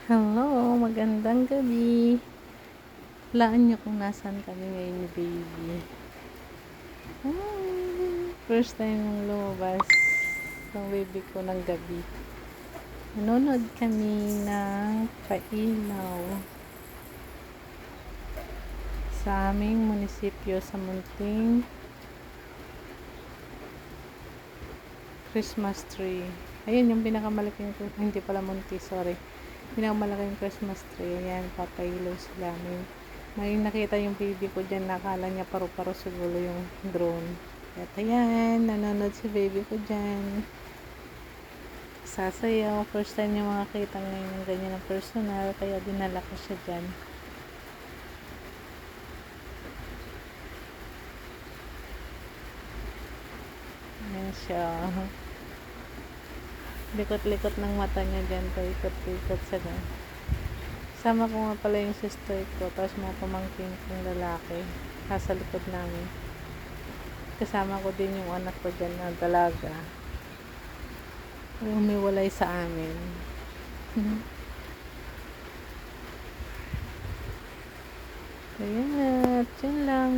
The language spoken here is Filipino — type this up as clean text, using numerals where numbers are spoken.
Hello, magandang gabi. Hulaan niyo kung nasaan kami ngayon ni baby. First time nung lumabas ng baby ko ng gabi. Nanonood kami ng pailaw sa aming munisipyo sa munting Christmas tree. Ayun yung pinakamalaking, hindi pala munti, sorry. Pinakamalaking Christmas tree. Ayan, papailaw sila. May nakita yung baby ko dyan, nakala niya paru-paro siguro yung drone. At ayan, nanonood si baby ko dyan. Sasayaw. First time niya makakita ngayon ng ganyan ng personal, kaya dinala ko siya dyan. Ayan siya. Likot-likot ng mata niya dyan. Paikot-ikot siya dyan. Sama ko nga pala yung sister ko, tapos mga pamangkin kong lalaki. Nasa likod namin. Kasama ko din yung anak ko dyan na dalaga. Umiwalay sa amin. Ayan, yun lang.